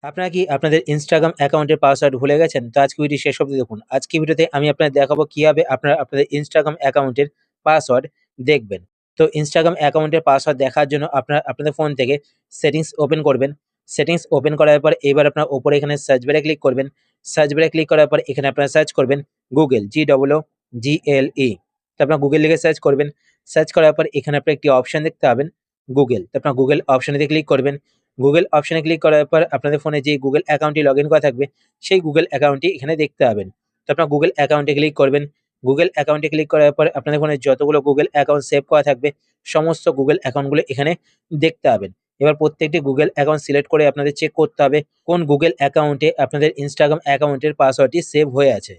আপনারা কি আপনাদের Instagram অ্যাকাউন্টের পাসওয়ার্ড ভুলে গেছেন? তো আজকে ভিডিও শেষ অবধি দেখুন। আজকের ভিডিওতে আমি আপনাদের দেখাবো কিভাবে আপনারা আপনাদের Instagram অ্যাকাউন্টের পাসওয়ার্ড দেখবেন। তো Instagram অ্যাকাউন্টের পাসওয়ার্ড দেখার জন্য আপনারা আপনাদের ফোন থেকে সেটিংস ওপেন করবেন। সেটিংস ওপেন করার পর এবার আপনার উপরে এখানে সার্চ বারে ক্লিক করবেন। সার্চ বারে ক্লিক করার পর এখানে আপনারা সার্চ করবেন Google GOOGLE। তো আপনারা Google লিখে সার্চ করবেন। সার্চ করার পর এখানে আপনারা একটি অপশন দেখতে পাবেন Google। তো আপনারা Google অপশনেতে ক্লিক করবেন। গুগল অপশনে ক্লিক করার পর আপনাদের ফোনে যে গুগল অ্যাকাউন্টটি লগইন করা থাকবে, সেই গুগল অ্যাকাউন্টটি এখানে দেখতে পাবেন। তো আপনার গুগল অ্যাকাউন্টে ক্লিক করবেন। গুগল অ্যাকাউন্টে ক্লিক করার পর আপনাদের ফোনে যতগুলো গুগল অ্যাকাউন্ট সেভ করা থাকবে, সমস্ত গুগল অ্যাকাউন্টগুলো এখানে দেখতে পাবেন। এবার প্রত্যেকটি গুগল অ্যাকাউন্ট সিলেক্ট করে আপনাদের চেক করতে হবে কোন গুগল অ্যাকাউন্টে আপনাদের Instagram অ্যাকাউন্টের পাসওয়ার্ডটি সেভ হয়ে আছে।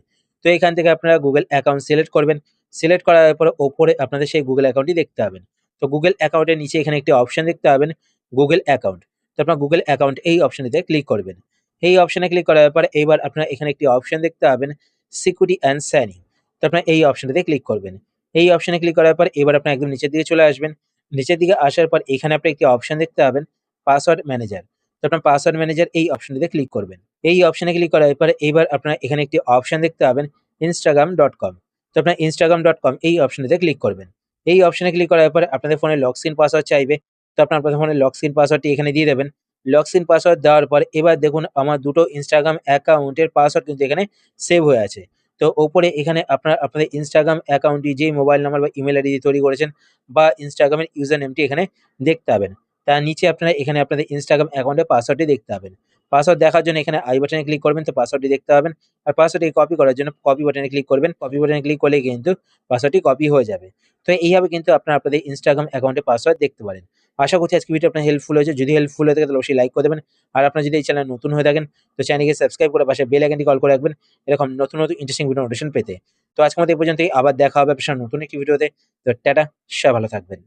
তো এখান থেকে আপনারা গুগল অ্যাকাউন্ট সিলেক্ট করবেন। সিলেক্ট করার পর ওপরে আপনাদের সেই গুগল অ্যাকাউন্টটি দেখতে পাবেন। তো গুগল অ্যাকাউন্টের নিচে এখানে একটি অপশন দেখতে পাবেন গুগল অ্যাকাউন্ট। তো আপনার গুগল অ্যাকাউন্ট এই অপশনেতে ক্লিক করবেন। এই অপশনে ক্লিক করার পর এইবার আপনারা এখানে একটি অপশন দেখতে পাবেন সিকিউরিটি অ্যান্ড সাইনিং। তো আপনারা এই অপশনটাতে ক্লিক করবেন। এই অপশনে ক্লিক করার পর এবার আপনারা একদম নিচের দিকে চলে আসবেন। নিচের দিকে আসার পর এখানে আপনি একটি অপশন দেখতে পাবেন পাসওয়ার্ড ম্যানেজার। তো আপনার পাসওয়ার্ড ম্যানেজার এই অপশনটিতে ক্লিক করবেন। এই অপশনে ক্লিক করার পর এইবার আপনারা এখানে একটি অপশন দেখতে পাবেন instagram.com। তো আপনার instagram.com এই অপশনটিতে ক্লিক করবেন। এই অপশনে ক্লিক করার পর আপনাদের ফোনে লক স্ক্রিন পাসওয়ার্ড চাইবে। তো আপনার আপনাদের ফোনে লক স্ক্রিন পাসওয়ার্ডটি এখানে দিয়ে দেবেন। লক স্ক্রিন পাসওয়ার্ড দেওয়ার পর এবার দেখুন আমার দুটো Instagram অ্যাকাউন্টের পাসওয়ার্ড কিন্তু এখানে সেভ হয়ে আছে। তো ওপরে এখানে আপনারা আপনাদের Instagram অ্যাকাউন্টটি যেই মোবাইল নাম্বার বা ইমেইল আইডি দিয়ে তৈরি করেছেন বা Instagram এর ইউজার নেমটি এখানে দেখতে পাবেন। তার নিচে আপনারা এখানে আপনাদের Instagram অ্যাকাউন্টের পাসওয়ার্ডটি দেখতে পাবেন। পাসওয়ার্ড দেখার জন্য এখানে আই বাটনে ক্লিক করবেন, তো পাসওয়ার্ডটি দেখতে পাবেন। আর পাসওয়ার্ডটি কপি করার জন্য কপি বাটনে ক্লিক করবেন। কপি বাটনে ক্লিক করলেই কিন্তু পাসওয়ার্ডটি কপি হয়ে যাবে। তো এইভাবে কিন্তু আপনারা আপনাদের Instagram অ্যাকাউন্টের পাসওয়ার্ড দেখতে পারেন। আশা করছি আজকের ভিডিও আপনার হেল্পফুল হয়েছে। যদি হেল্পফুল হয়ে থাকে তাহলে অবশ্যই লাইক করে দেবেন। আর আপনারা যদি এই চ্যানেলে নতুন হয়ে থাকেন তো চ্যানেলকে সাবস্ক্রাইব করে পাশে বেল আইকনটি কল করে রাখবেন এরকম নতুন ইন্টারেস্টিং ভিডিও নোটিফিকেশন পেতে। তো আজকের মতো এই পর্যন্তই। আবার দেখা হবে আপনার সাথে নতুন একটি ভিডিওতে। তো টাটা, সবাই ভালো থাকবেন।